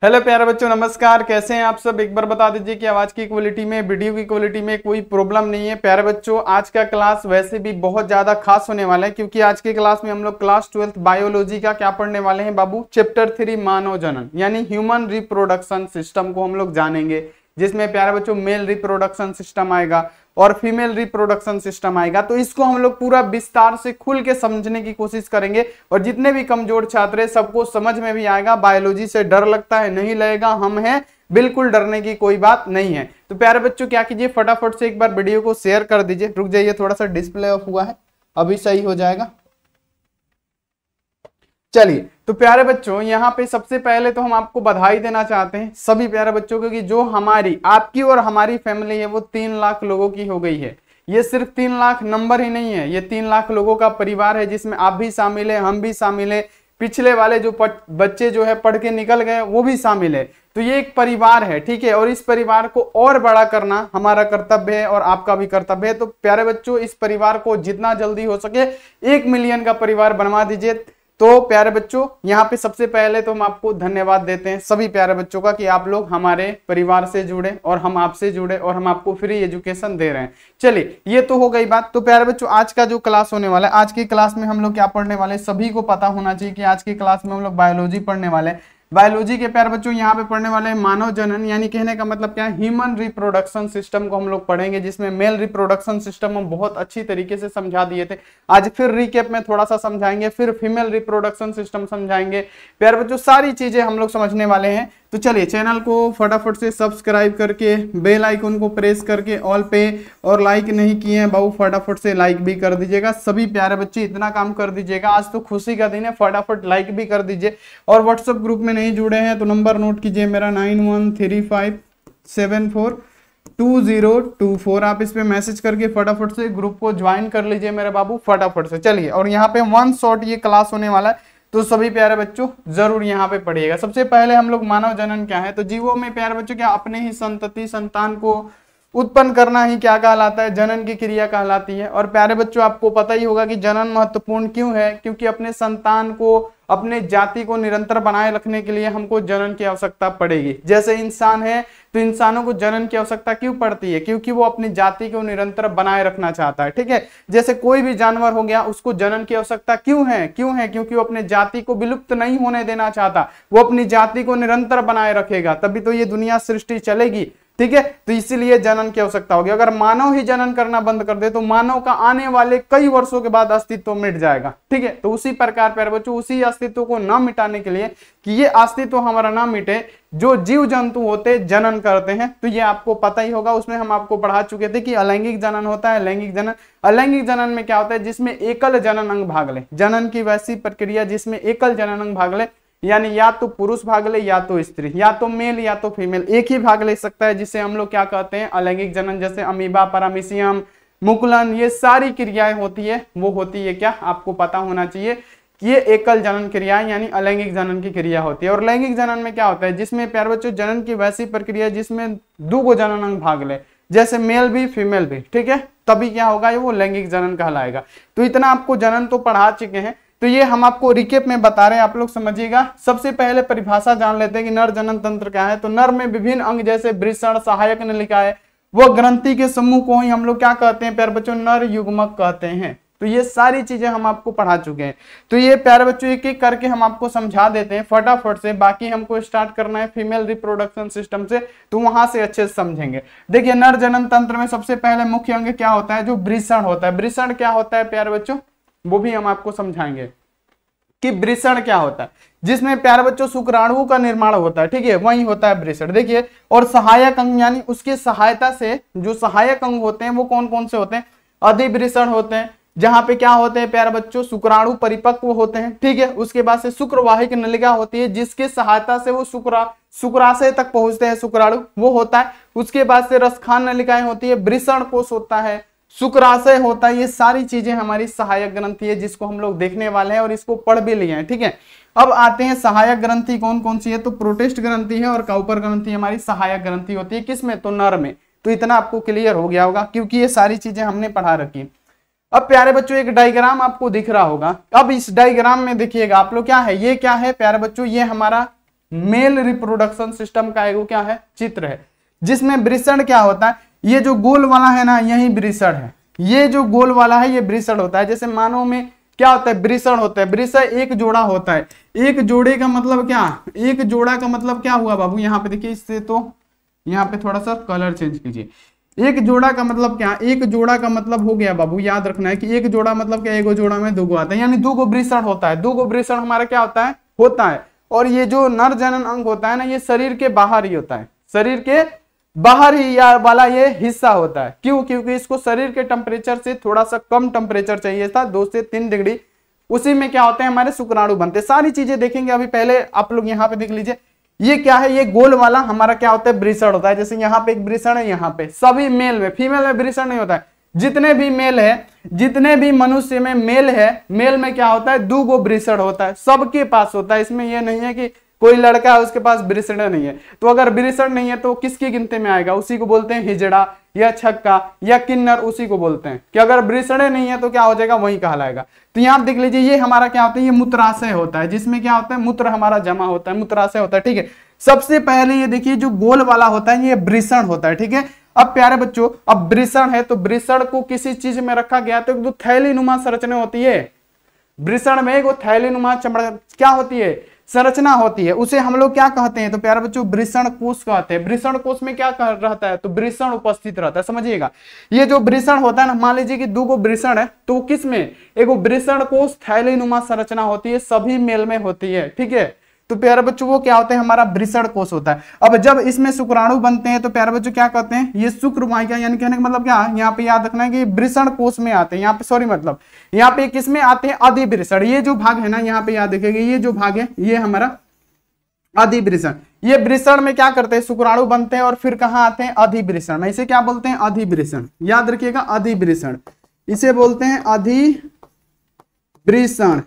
Hello प्यारे बच्चों, नमस्कार। कैसे हैं आप सब? एक बार बता दीजिए कि आवाज की क्वालिटी में, वीडियो की क्वालिटी में कोई प्रॉब्लम नहीं है। प्यारे बच्चों, आज का क्लास वैसे भी बहुत ज्यादा खास होने वाला है, क्योंकि आज के क्लास में हम लोग क्लास 12th बायोलॉजी का क्या पढ़ने वाले हैं बाबू? चैप्टर 3 मानव जनन यानी ह्यूमन रिप्रोडक्शन सिस्टम को हम लोग जानेंगे, जिसमें प्यारे बच्चों मेल रिप्रोडक्शन सिस्टम आएगा और फीमेल रिप्रोडक्शन सिस्टम आएगा। तो इसको हम लोग पूरा विस्तार से खुल के समझने की कोशिश करेंगे, और जितने भी कमजोर छात्र हैं सबको समझ में भी आएगा। बायोलॉजी से डर लगता है, नहीं लगेगा, हम हैं, बिल्कुल डरने की कोई बात नहीं है। तो प्यारे बच्चों क्या कीजिए, फटाफट से एक बार वीडियो को शेयर कर दीजिए। रुक जाइए, थोड़ा सा डिस्प्ले ऑफ हुआ है, अभी सही हो जाएगा। चलिए, तो प्यारे बच्चों यहाँ पे सबसे पहले तो हम आपको बधाई देना चाहते हैं सभी प्यारे बच्चों को, कि जो हमारी, आपकी और हमारी फैमिली है वो 3 लाख लोगों की हो गई है। ये सिर्फ 3 लाख नंबर ही नहीं है, ये 3 लाख लोगों का परिवार है, जिसमें आप भी शामिल है, हम भी शामिल है, पिछले वाले जो बच्चे जो है पढ़ के निकल गए वो भी शामिल है। तो ये एक परिवार है, ठीक है, और इस परिवार को और बड़ा करना हमारा कर्तव्य है और आपका भी कर्तव्य है। तो प्यारे बच्चों, इस परिवार को जितना जल्दी हो सके 1 मिलियन का परिवार बनवा दीजिए। तो प्यारे बच्चों, यहाँ पे सबसे पहले तो हम आपको धन्यवाद देते हैं सभी प्यारे बच्चों का, कि आप लोग हमारे परिवार से जुड़े और हम आपसे जुड़े और हम आपको फ्री एजुकेशन दे रहे हैं। चलिए, ये तो हो गई बात। तो प्यारे बच्चों, आज का जो क्लास होने वाला है, आज की क्लास में हम लोग क्या पढ़ने वाले हैं, सभी को पता होना चाहिए कि आज की क्लास में हम लोग बायोलॉजी पढ़ने वाले हैं। बायोलॉजी के प्यारे बच्चों यहाँ पे पढ़ने वाले हैं मानव जनन, यानी कहने का मतलब क्या है, ह्यूमन रिप्रोडक्शन सिस्टम को हम लोग पढ़ेंगे, जिसमें मेल रिप्रोडक्शन सिस्टम हम बहुत अच्छी तरीके से समझा दिए थे। आज फिर रिकैप में थोड़ा सा समझाएंगे, फिर फीमेल रिप्रोडक्शन सिस्टम समझाएंगे। प्यारे बच्चों, सारी चीजें हम लोग समझने वाले हैं। तो चलिए, चैनल को फटाफट से सब्सक्राइब करके बेल आइकन को प्रेस करके ऑल पे, और लाइक नहीं किए हैं बाबू फटाफट से लाइक भी कर दीजिएगा। सभी प्यारे बच्चे इतना काम कर दीजिएगा, आज तो खुशी का दिन है, फटाफट लाइक भी कर दीजिए। और व्हाट्सएप ग्रुप में नहीं जुड़े हैं तो नंबर नोट कीजिए मेरा 9135742024। आप इस पे मैसेज करके फटाफट से ग्रुप को ज्वाइन कर लीजिए मेरे बाबू, फटाफट से। चलिए, और यहाँ पे 1 शॉट ये क्लास होने वाला है, तो सभी प्यारे बच्चों जरूर यहाँ पे पढ़िएगा। सबसे पहले हम लोग मानव जनन क्या है, तो जीवों में प्यारे बच्चों क्या अपने ही संतति संतान को उत्पन्न करना ही क्या कहलाता है, जनन की क्रिया कहलाती है। और प्यारे बच्चों, आपको पता ही होगा कि जनन महत्वपूर्ण क्यों है, क्योंकि अपने संतान को, अपने जाति को निरंतर बनाए रखने के लिए हमको जनन की आवश्यकता पड़ेगी। जैसे इंसान है तो इंसानों को जनन की आवश्यकता क्यों पड़ती है, क्योंकि वो अपनी जाति को निरंतर बनाए रखना चाहता है, ठीक है। जैसे कोई भी जानवर हो गया, उसको जनन की आवश्यकता क्यों है, क्योंकि वो अपने जाति को विलुप्त नहीं होने देना चाहता, वो अपनी जाति को निरंतर बनाए रखेगा, तभी तो ये दुनिया सृष्टि चलेगी, ठीक है। तो इसीलिए जनन की आवश्यकता होगी। अगर मानव ही जनन करना बंद कर दे तो मानव का आने वाले कई वर्षों के बाद अस्तित्व मिट जाएगा, ठीक है। तो उसी प्रकार प्यारे बच्चों, उसी अस्तित्व को न मिटाने के लिए, कि ये अस्तित्व हमारा ना मिटे, जो जीव जंतु होते जनन करते हैं, तो ये आपको पता ही होगा। उसमें हम आपको पढ़ा चुके थे कि अलैंगिक जनन होता है, लैंगिक जनन। अलैंगिक जनन में क्या होता है, जिसमें एकल जनन अंग भाग ले। जनन की वैसी प्रक्रिया जिसमें एकल जनन अंग भाग ले, यानी या तो पुरुष भाग ले या तो स्त्री, या तो मेल या तो फीमेल, एक ही भाग ले सकता है, जिसे हम लोग क्या कहते हैं, अलैंगिक जनन। जैसे अमीबा, पैरामीशियम, मुकुलन, ये सारी क्रियाएं होती है, वो होती है क्या, आपको पता होना चाहिए कि ये एकल जनन क्रिया यानी अलैंगिक जनन की क्रिया होती है। और लैंगिक जनन में क्या होता है, जिसमें प्यारे बच्चों जनन की वैसी प्रक्रिया जिसमें 2 जनन अंग भाग ले, जैसे मेल भी फीमेल भी, ठीक है, तभी क्या होगा, ये वो लैंगिक जनन कहलाएगा। तो इतना आपको जनन तो पढ़ा चुके हैं, तो ये हम आपको रिकेप में बता रहे हैं, आप लोग समझिएगा। सबसे पहले परिभाषा जान लेते हैं कि नर जनन तंत्र क्या है। तो नर में विभिन्न अंग जैसे वृषण, सहायक नलिकाएं, वो ग्रंथि के समूह को ही हम लोग क्या कहते हैं प्यारे बच्चों, नर युग्मक कहते हैं। तो ये सारी चीजें हम आपको पढ़ा चुके हैं। तो ये प्यारे बच्चों एक एक करके हम आपको समझा देते हैं फटाफट से। बाकी हमको स्टार्ट करना है फीमेल रिप्रोडक्शन सिस्टम से, तो वहां से अच्छे से समझेंगे। देखिए, नर जनन तंत्र में सबसे पहले मुख्य अंग क्या होता है, जो वृषण होता है। वृषण क्या होता है प्यारे बच्चों, वो भी हम आपको समझाएंगे कि वृषण क्या होता है, जिसमें प्यारे बच्चों शुक्राणु का निर्माण होता है, ठीक है, वही होता है वृषण। देखिए, और सहायक अंग यानी उसके सहायता से जो सहायक अंग होते हैं वो कौन कौन से होते हैं, अधिवृषण होते हैं, जहां पे क्या होते हैं प्यारे बच्चों, शुक्राणु परिपक्व होते हैं, ठीक है। उसके बाद से शुक्रवाहिक नलिका होती है, जिसके सहायता से वो शुक्राशय तक पहुंचते हैं शुक्राणु, वो होता है। उसके बाद से रसखान नलिकाएं होती है, वृषण कोष होता है, शुक्राशय होता है। ये सारी चीजें हमारी सहायक ग्रंथि है, जिसको हम लोग देखने वाले हैं और इसको पढ़ भी लिए हैं, ठीक है। अब आते हैं सहायक ग्रंथि कौन कौन सी है, तो प्रोटिस्ट ग्रंथि है और काउपर ग्रंथि हमारी सहायक ग्रंथि होती है। किसमें, तो नर में। तो इतना आपको क्लियर हो गया होगा, क्योंकि ये सारी चीजें हमने पढ़ा रखी। अब प्यारे बच्चों एक डायग्राम आपको दिख रहा होगा। अब इस डायग्राम में देखिएगा आप लोग, क्या है ये, क्या है प्यारे बच्चों, ये हमारा मेल रिप्रोडक्शन सिस्टम का एगो क्या है, चित्र है, जिसमें वृषण क्या होता है, ये जो गोल वाला है ना यही वृषण है, ये जो गोल वाला है ये वृषण होता है। जैसे मानव में क्या होता है, वृषण होता है, वृषण एक जोड़ा होता है। एक जोड़े का मतलब क्या, एक जोड़ा का मतलब क्या हुआ बाबू, यहाँ पे देखिए, इससे तो यहाँ पे थोड़ा सा कलर चेंज कीजिए। एक जोड़ा का मतलब क्या, एक जोड़ा का मतलब हो गया बाबू, याद रखना है कि एक जोड़ा मतलब क्या, एक जोड़ा में दो आता है, यानी दो वृषण होता है। दो वृषण हमारा क्या होता है। और ये जो नर जनन अंग होता है ना, ये शरीर के बाहर ही होता है, शरीर के बाहर ही या वाला ये हिस्सा होता है। क्यों, क्योंकि इसको शरीर के टेम्परेचर से थोड़ा सा कम टेम्परेचर चाहिए था, 2 से 3 डिग्री। उसी में क्या होते हैं, हमारे शुक्राणु बनते हैं। सारी चीजें देखेंगे अभी, पहले आप लोग यहाँ पे देख लीजिए, ये क्या है, ये गोल वाला हमारा क्या होता है, वृषण होता है। जैसे यहाँ पे एक वृषण है, यहाँ पे सभी मेल में, फीमेल में वृषण नहीं होता है। जितने भी मेल है, जितने भी मनुष्य में मेल है, मेल में क्या होता है, 2 वृषण होता है, सबके पास होता है। इसमें यह नहीं है कि कोई लड़का है उसके पास वृषण नहीं है। तो अगर वृषण नहीं है तो किसकी गिनती में आएगा, उसी को बोलते हैं हिजड़ा या छक्का या किन्नर, उसी को बोलते हैं। कि अगर वृषण नहीं है तो क्या हो जाएगा, वही कहलाएगा। तो यहाँ देख लीजिए, ये हमारा क्या होता है, ये मूत्राशय होता है, जिसमें क्या होता है, मूत्र हमारा जमा होता है, मूत्राशय होता है। ठीक है, सबसे पहले ये देखिए जो गोल वाला होता है ये वृषण होता है। ठीक है, अब प्यारे बच्चों, अब वृषण है तो वृषण को किसी चीज में रखा गया तो एक थैली नुमा संरचना होती है। वृषण में एक थैली नुमा चमड़ा क्या होती है, संरचना होती है, उसे हम लोग क्या कहते हैं, तो प्यारे बच्चों वृषण कोश कहते हैं। वृषण कोश में क्या रहता है, तो वृषण उपस्थित रहता है। समझिएगा, ये जो वृषण होता है ना, मान लीजिए कि 2 वृषण है, तो किस में, एक वृषण कोश थैली नुमा संरचना होती है, सभी मेल में होती है। ठीक है, तो प्यारे बच्चों वो क्या होता है, हमारा वृषण कोश होता है। अब जब इसमें शुक्राणु बनते हैं तो प्यारे बच्चों क्या कहते हैं, ये शुक्रवाहिका, यानी कहने का मतलब क्या, यहाँ पे याद रखना है कि वृषण कोश में आते हैं। यहाँ पे सॉरी, मतलब यहाँ पे किस में आते हैं, अधिवृषण। ये जो भाग है ना, यहाँ पे याद रखिएगा, ये जो भाग है ये हमारा अधिवृषण। ये वृषण में क्या करते हैं, शुक्राणु बनते हैं और फिर कहाँ आते हैं, अधिवृषण में। इसे क्या बोलते हैं, अधिवृषण। याद रखिएगा, अधिवृषण, इसे बोलते हैं अधिवृषण,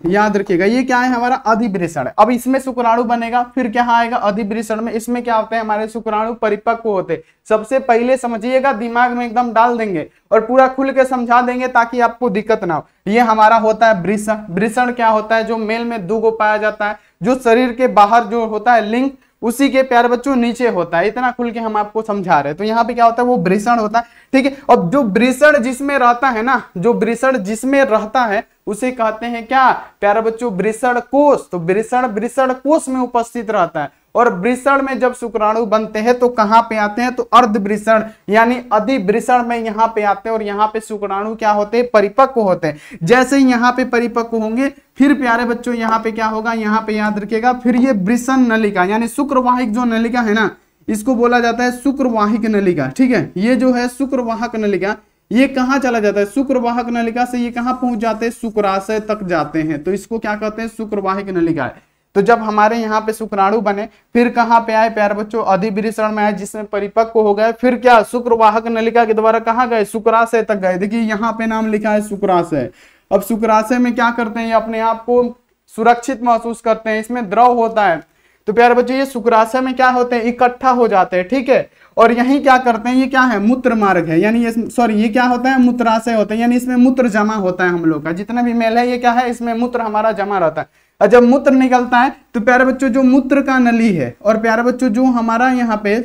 याद रखिएगा। ये क्या है, हमारा अधिवृषण। अब इसमें शुक्राणु बनेगा, फिर क्या आएगा, अधिवृषण में। इसमें क्या होते हैं, हमारे शुक्राणु परिपक्व होते। सबसे पहले समझिएगा, दिमाग में एकदम डाल देंगे और पूरा खुल के समझा देंगे ताकि आपको दिक्कत ना हो। ये हमारा होता है वृषण। वृषण क्या होता है, जो मेल में 2 पाया जाता है, जो शरीर के बाहर जो होता है लिंग, उसी के प्यारे बच्चों नीचे होता है। इतना खुल के हम आपको समझा रहे हैं। तो यहाँ पे क्या होता है, वो वृषण होता है। ठीक है, और जो वृषण जिसमें रहता है ना, जो वृषण जिसमें रहता है उसे कहते हैं क्या, प्यारे बच्चों वृषण कोश। तो वृषण कोश में उपस्थित रहता है। और वृषण में जब शुक्राणु बनते हैं तो कहां पे आते हैं, तो अर्धवृषण यानी अधिवृषण में यहाँ पे आते हैं। और यहाँ पे शुक्राणु क्या होते हैं, परिपक्व होते हैं। जैसे ही यहाँ पे परिपक्व होंगे, फिर प्यारे बच्चों यहाँ पे क्या होगा, यहाँ पे याद रखिएगा, फिर ये वृषण नलिका यानी शुक्रवाहिक जो नलिका है ना, इसको बोला जाता है शुक्रवाहिक नलिका। ठीक है, ये जो है शुक्रवाहक नलिका, ये कहाँ चला जाता है, शुक्रवाहक नलिका से ये कहाँ पहुंच जाते हैं, शुक्राशय तक जाते हैं। तो इसको क्या कहते हैं, शुक्रवाहिक नलिका है। तो जब हमारे यहाँ पे शुक्राणु बने, फिर कहाँ पे आए प्यारे बच्चों, अधिवृषण में आए, जिसमें परिपक्व हो गए, फिर क्या शुक्रवाहक नलिका के द्वारा कहाँ गए, शुक्राशय तक गए। देखिए यहाँ पे नाम लिखा है शुक्राशय। अब शुक्राशय में क्या करते हैं, अपने आप को सुरक्षित महसूस करते हैं, इसमें द्रव होता है। तो प्यारे बच्चों ये शुक्राशय में क्या होते हैं, इकट्ठा हो जाते हैं। ठीक है, और यही क्या करते हैं, ये क्या है, मूत्र मार्ग है, यानी ये सॉरी ये क्या होता है, मूत्राशय होता है, यानी इसमें मूत्र जमा होता है हम लोग का। जितना भी मेल है ये क्या है, इसमें मूत्र हमारा जमा रहता है। और जब मूत्र निकलता है तो प्यारे बच्चों जो मूत्र का नली है, और प्यारे बच्चों जो हमारा यहाँ पे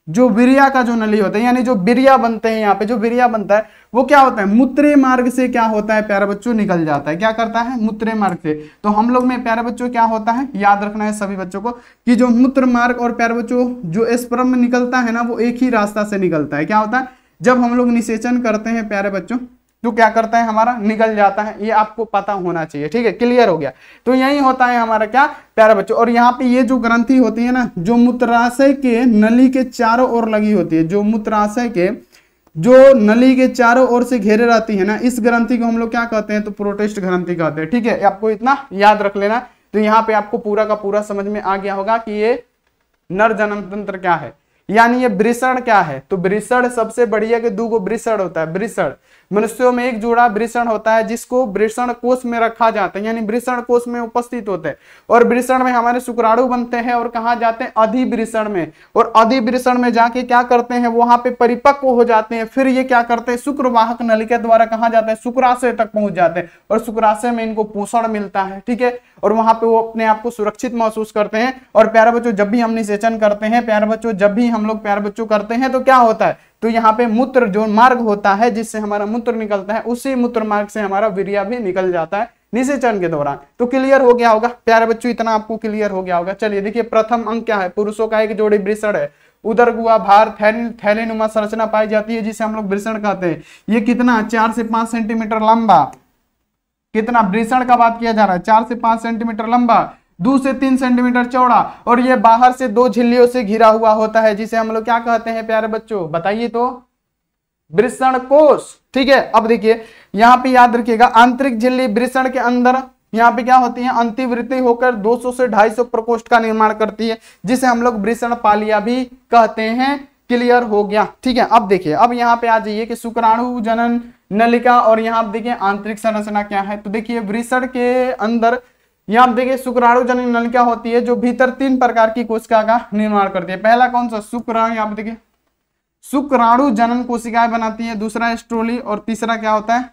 जो वीर्या का जो नली होता है, यानी जो वीर्या बनते हैं, यहाँ पे जो वीर्या बनता है वो क्या होता है, मूत्रे मार्ग से क्या होता है प्यारे बच्चों, निकल जाता है। क्या करता है, मूत्रे मार्ग से। तो हम लोग में प्यारे बच्चों क्या होता है, याद रखना है सभी बच्चों को कि जो मूत्र मार्ग और प्यारे बच्चों जो स्पर्म में निकलता है ना, वो एक ही रास्ता से निकलता है। क्या होता है, जब हम लोग निषेचन करते हैं प्यारे बच्चों, तो क्या करता है, हमारा निकल जाता है। ये आपको पता होना चाहिए। ठीक है, क्लियर हो गया। तो यही होता है हमारा क्या प्यारे बच्चों। और यहाँ पे ये जो ग्रंथि होती है ना, जो मूत्राशय के नली के चारों ओर लगी होती है, जो मूत्राशय के जो नली के चारों ओर से घेरे रहती है ना, इस ग्रंथि को हम लोग क्या कहते हैं, तो प्रोटेस्ट ग्रंथि कहते हैं। ठीक है, आपको इतना याद रख लेना। तो यहाँ पे आपको पूरा का पूरा समझ में आ गया होगा कि ये नर जन्म तंत्र क्या है, यानी ये वृषण क्या है। तो वृषण सबसे बढ़िया के 2 वृषण होता है। वृषण मनुष्यों में एक जोड़ा वृषण होता है, जिसको वृषण कोश में रखा जाता है, यानी वृषण कोश में उपस्थित होते हैं। और वृषण में हमारे शुक्राणु बनते हैं और कहाँ जाते हैं, अधिवृषण में। और अधिवृषण में जाके क्या करते हैं, वहां पे परिपक्व हो जाते हैं। फिर ये क्या करते हैं, शुक्रवाहक नलिका द्वारा कहाँ जाते हैं, शुक्राशय तक पहुंच जाते हैं। और शुक्राशय में इनको पोषण मिलता है। ठीक है, और वहां पे वो अपने आप को सुरक्षित महसूस करते हैं। और प्यारे बच्चों जब भी हम निषेचन करते हैं, प्यारे बच्चों जब भी हम लोग प्यारे बच्चों करते हैं तो क्या होता है, तो यहाँ पे मूत्र जो मार्ग होता है जिससे हमारा मूत्र निकलता है, उसी मूत्र मार्ग से हमारा वीर्य भी निकल जाता है निषेचन के दौरान। तो क्लियर हो गया होगा प्यारे बच्चों, इतना आपको क्लियर हो गया होगा। चलिए देखिए प्रथम अंग क्या है, पुरुषों का एक जोड़ी वृषण है, उदर गुहा भार थैलीनुमा संरचना पाई जाती है जिसे हम लोग वृषण कहते हैं। ये कितना 4 से 5 सेंटीमीटर लंबा, कितना वृषण का बात किया जा रहा है, 4 से 5 सेंटीमीटर लंबा, 2 से 3 सेंटीमीटर चौड़ा, और ये बाहर से 2 झिल्लियों से घिरा हुआ होता है जिसे हम लोग क्या कहते हैं प्यारे बच्चों, बताइए तो, वृषण कोश। ठीक है, अब देखिए यहाँ पे याद रखिएगा आंतरिक झिल्ली वृषण के अंदर यहाँ पे क्या होती है, अंतिवृत्ति होकर 200 से 250 प्रकोष्ठ का निर्माण करती है जिसे हम लोग वृषण पालिया भी कहते हैं। क्लियर हो गया। ठीक है, अब देखिए अब यहाँ पे आ जाइए कि शुक्राणु जनन नलिका, और यहाँ आप देखिए आंतरिक संरचना क्या है। तो देखिए वृषण के अंदर यहाँ देखिए शुक्राणु जनन नलिका होती है जो भीतर 3 प्रकार की कोशिका का निर्माण करती है। पहला कौन सा, शुक्राणु, यहाँ पे देखिए शुक्राणु जनन कोशिकाएं बनाती है, दूसरा स्ट्रोली, और तीसरा क्या होता है,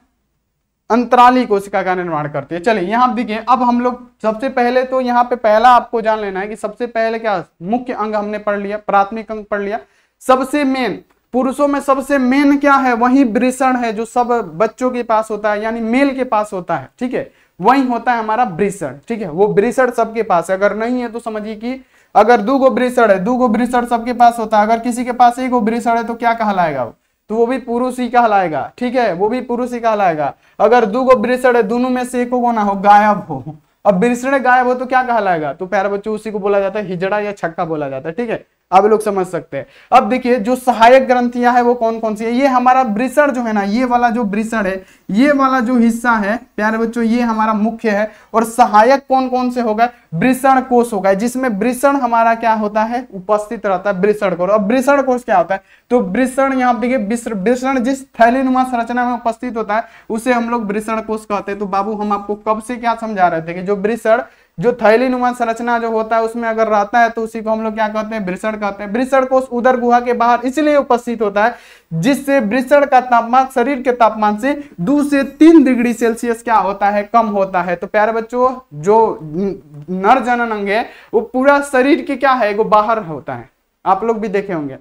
अंतराली कोशिका का निर्माण करती है। चलिए यहाँ देखिए अब हम लोग सबसे पहले तो यहाँ पे पहला आपको जान लेना है कि सबसे पहले क्या मुख्य अंग हमने पढ़ लिया, प्राथमिक अंग पढ़ लिया। सबसे मेन पुरुषों में सबसे मेन क्या है, वही वृषण है जो सब बच्चों के पास होता है, यानी मेल के पास होता है। ठीक है, वही होता है हमारा वृषण। ठीक है, वो वृषण सबके पास है, अगर नहीं है तो समझिए कि अगर 2 वृषण है, 2 वृषण सबके पास होता है, अगर किसी के पास 1 वृषण है तो क्या कहलाएगा, तो वो भी पुरुष ही कहलाएगा। ठीक है, वो भी पुरुष ही कहलाएगा। अगर 2 वृषण है, दोनों में से एक को ना हो, गायब हो, अब वृषण गायब हो तो क्या कहलाएगा, तो प्यारे बच्चों उसी को बोला जाता है हिजड़ा या छक्का बोला जाता है। ठीक है, आप लोग समझ सकते हैं। अब देखिए जो सहायक ग्रंथियां है वो कौन कौन सी है, ये हमारा वृषण जो है ना, ये वाला जो वृषण है, ये वाला जो हिस्सा है प्यारे बच्चों ये हमारा मुख्य है। और सहायक कौन कौन से होगा, वृषण कोश होगा, जिसमें वृषण हमारा क्या होता है, उपस्थित रहता है, वृषण कोश। अब वृषण कोश क्या होता है, तो वृषण यहाँ देखिए वृषण जिस थैलीनुमा संरचना में उपस्थित होता है उसे हम लोग वृषण कोश कहते हैं। तो बाबू हम आपको कब से क्या समझा रहे थे कि जो वृषण जो थैलीनुमा संरचना जो होता है उसमें अगर रहता है तो उसी को हम लोग क्या कहते हैं, वृषण कहते हैं। वृषण कोश उदर गुहा के बाहर इसलिए उपस्थित होता है जिससे वृषण का तापमान शरीर के तापमान से 2 से 3 डिग्री सेल्सियस क्या होता है, कम होता है। तो प्यारे बच्चों जो नर जनन अंग है वो पूरा शरीर के क्या है, वो बाहर होता है, आप लोग भी देखे होंगे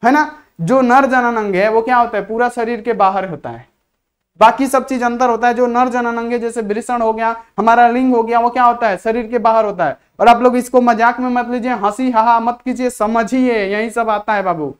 है ना। जो नर जनन अंग है वो क्या होता है, पूरा शरीर के बाहर होता है, बाकी सब चीज अंदर होता है। जो नर जनन अंग जैसे वृषण हो गया, हमारा लिंग हो गया, वो क्या होता है, शरीर के बाहर होता है। और आप लोग इसको मजाक में मत लीजिए, हंसी हाहा मत कीजिए, समझिए, यही सब आता है बाबू,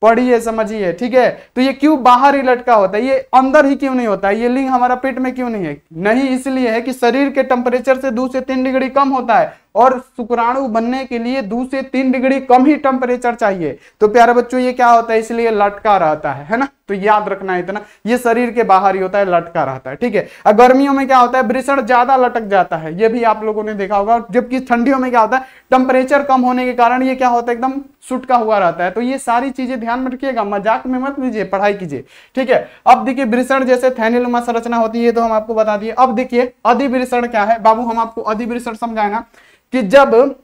पढ़िए समझिए। ठीक है, तो ये क्यों बाहर ही लटका होता है, ये अंदर ही क्यों नहीं होता है, ये लिंग हमारा पेट में क्यों नहीं है, नहीं इसलिए है कि शरीर के टेम्परेचर से 2 से 3 डिग्री कम होता है और शुक्राणु बनने के लिए 2 से 3 डिग्री कम ही टेम्परेचर चाहिए। तो प्यारे बच्चों ये क्या होता है, इसलिए लटका रहता है ना, तो याद रखना है इतना, ये शरीर के बाहर ही होता है, लटका रहता है। ठीक है, और गर्मियों में क्या होता है, वृषण ज्यादा लटक जाता है, ये भी आप लोगों ने देखा होगा। जबकि ठंडियों में क्या होता है, टेम्परेचर कम होने के कारण ये क्या होता है, एकदम सुटका हुआ रहता है। तो ये सारी चीजें ध्यान में रखिएगा, मजाक में मत लीजिए, पढ़ाई कीजिए। ठीक है, अब देखिए वृषण जैसे थैलीनुमा संरचना होती है तो हम आपको बता दिए। अब देखिए अधिवृषण क्या है बाबू, हम आपको अधिवृषण समझाए ना कि जब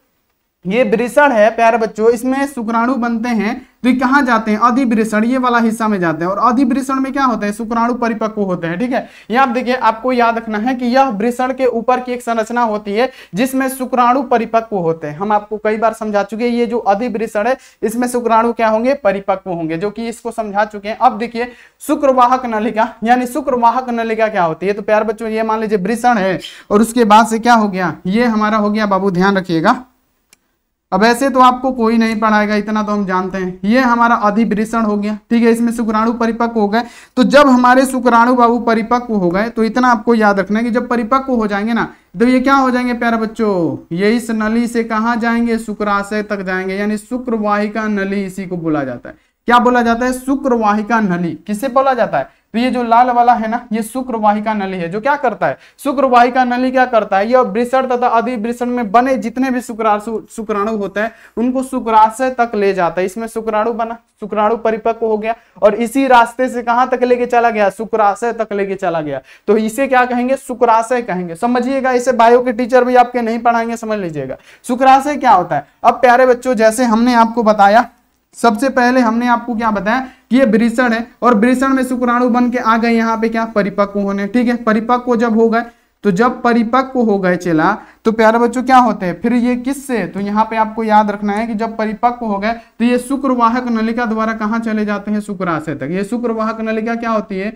ये वृषण है प्यारे बच्चों, इसमें शुक्राणु बनते हैं तो ये कहाँ जाते हैं, अधिवृषण ये वाला हिस्सा में जाते हैं। और अधिवृषण में क्या होता है, शुक्राणु परिपक्व होते हैं। ठीक है, यहाँ आप देखिए आपको याद रखना है कि यह वृषण के ऊपर की एक संरचना होती है जिसमें शुक्राणु परिपक्व होते हैं। हम आपको कई बार समझा चुके हैं, ये जो अधिवृषण है इसमें शुक्राणु क्या होंगे, परिपक्व होंगे, जो कि इसको समझा चुके हैं। अब देखिए शुक्रवाहक नलिका, यानी शुक्रवाहक नलिका क्या होती है, तो प्यारे बच्चों ये मान लीजिए वृषण है और उसके बाद से क्या हो गया, ये हमारा हो गया बाबू, ध्यान रखिएगा। अब ऐसे तो आपको कोई नहीं पढ़ाएगा, इतना तो हम जानते हैं, ये हमारा अधिवृषण हो गया। ठीक है, इसमें शुक्राणु परिपक्व हो गए। तो जब हमारे शुक्राणु बाबू परिपक्व हो गए तो इतना आपको याद रखना है कि जब परिपक्व हो जाएंगे ना तो ये क्या हो जाएंगे प्यारे बच्चों, ये इस नली से कहाँ जाएंगे, शुक्राशय तक जाएंगे, यानी शुक्रवाहिका नली इसी को बोला जाता है। क्या बोला जाता है, शुक्रवाहिका नली। किसे बोला जाता है, तो ये जो लाल वाला है ना, ये शुक्रवाहिका नली है। जो क्या करता है, शुक्रवाहिका नली क्या करता है, यह वृषण तथा अधिवृषण में बने जितने भी शुक्राणु होते हैं उनको शुक्राशय तक ले जाता है। इसमें शुक्राणु बना, शुक्राणु परिपक्व हो गया और इसी रास्ते से कहां तक लेके चला गया, शुक्राशय तक लेके चला गया। तो इसे क्या कहेंगे, शुक्राशय कहेंगे। समझिएगा, इसे बायो के टीचर भी आपके नहीं पढ़ाएंगे, समझ लीजिएगा शुक्राशय क्या होता है। अब प्यारे बच्चों जैसे हमने आपको बताया, सबसे पहले हमने आपको क्या बताया कि ये वृषण है और वृषण में शुक्राणु बन के आ गए यहाँ पे क्या, परिपक्व होने। ठीक है, परिपक्व जब हो गए तो जब परिपक्व हो गए चेला तो प्यारे बच्चों क्या होते हैं, फिर ये किससे, तो यहाँ पे आपको याद रखना है कि जब परिपक्व हो गए तो ये शुक्रवाहक नलिका द्वारा कहाँ चले जाते हैं, शुक्राशय तक। ये शुक्रवाहक नलिका क्या होती है,